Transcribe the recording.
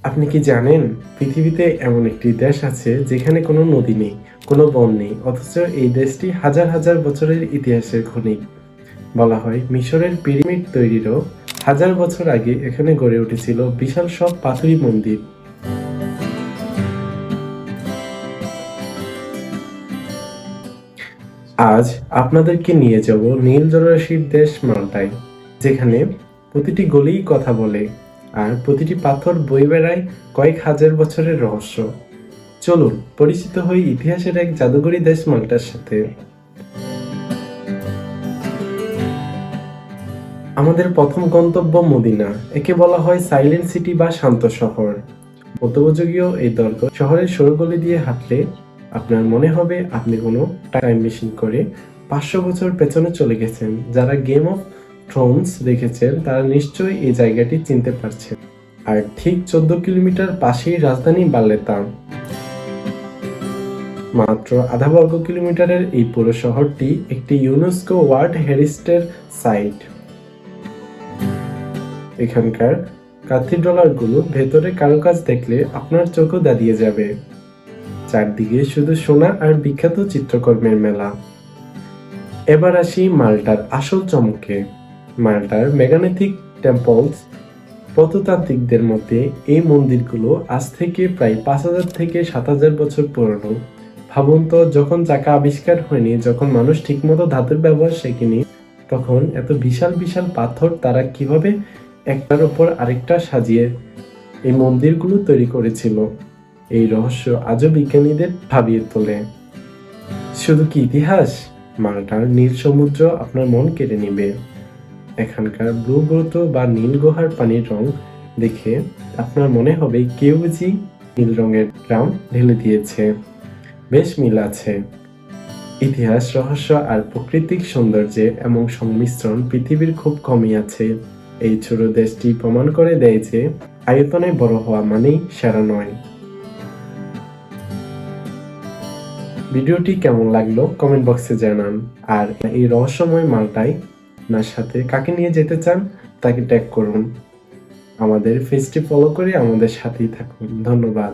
আপনি কি জানেন পৃথিবীতে এমন একটি দেশ আছে যেখানে কোনো নদী নেই, কোনো বন নেই, অথচ এই দেশটি হাজার হাজার বছরের ইতিহাসের খনি। বলা হয় মিশরের পিরামিড তৈরিরও হাজার বছর আগে এখানে গড়ে উঠেছিল বিশাল সব পাথুরি মন্দির। আজ আপনাদেরকে নিয়ে যাব নীল জলরাশির দেশ মাল্টায়, যেখানে প্রতিটি গলিই কথা বলে আর প্রতিটি পাথর বয়ে বেড়ায় কয়েক হাজার বছরের রহস্য। চলুন পরিচিত হই ইতিহাসের এক জাদুকরী দেশ মাল্টার সাথে। আমাদের প্রথম গন্তব্য মদিনা। একে বলা হয় সাইলেন্ট সিটি বা শান্ত শহর। মধ্যযুগীয় এই দর্গ শহরের সরগলি দিয়ে হাঁটলে আপনার মনে হবে আপনি কোনো টাইম মেশিন করে 500 বছর পেছনে চলে গেছেন। যারা গেম অফ থ্রোনস দেখেছেন তারা নিশ্চয়ই এই জায়গাটি চিনতে পারছেন। আর ঠিক 14 কিলোমিটার পাশেই রাজধানী বাল্লেতা। মাত্র আধা বর্গ কিলোমিটারের এই পুরো শহরটি একটি ইউনেস্কো ওয়ার্ল্ড হেরিটেজ সাইট। এখানকার ক্যাথিড্রালগুলো ভেতরে কারুকাজ দেখলে আপনার চোখও দাঁড়িয়ে যাবে। চারদিকে শুধু সোনা আর বিখ্যাত চিত্রকর্মের মেলা। এবার আসি মাল্টার আসল চমকে। মাল্টার মেগালিথিক টেম্পলস। প্রত্নতাত্ত্বিকদের মতে এই মন্দিরগুলো আজ থেকে প্রায় 5000 থেকে 7000 বছর পুরনো। ভাবুন তো, যখন চাকা আবিষ্কার হয়নি, যখন মানুষ ঠিকমতো ধাতুর ব্যবহার শেখেনি, তখন এত বিশাল বিশাল পাথর তারা কিভাবে একটার উপর আরেকটা সাজিয়ে এই মন্দিরগুলো তৈরি করেছিল। এই রহস্য আজও বিজ্ঞানীদের ভাবিয়ে তোলে। শুধু কি ইতিহাস, মাল্টার নীল সমুদ্র আপনার মন কেড়ে নিবে। এখানকার ব্লু গ্রোথ বা নীল গুহার পানির রং দেখে আপনার মনে হবে কেউ বুঝি নীল রঙের গ্রাম ঢেলে দিয়েছে। বেশ মিল আছে। ইতিহাস, রহস্য আর প্রাকৃতিক সৌন্দর্যে এমন সংমিশ্রণ পৃথিবীর খুব কমই আছে। এই ছোট দেশটি প্রমাণ করে দেয় যে আয়তনে বড় হওয়া মানেই সেরা নয়। ভিডিওটি কেমন লাগলো কমেন্ট বক্সে জানান। আর এই রহস্যময় মাল্টায় আপনার সাথে কাকে নিয়ে যেতে চান তাকে ট্যাগ করুন। আমাদের পেজটি ফলো করে আমাদের সাথেই থাকুন। ধন্যবাদ।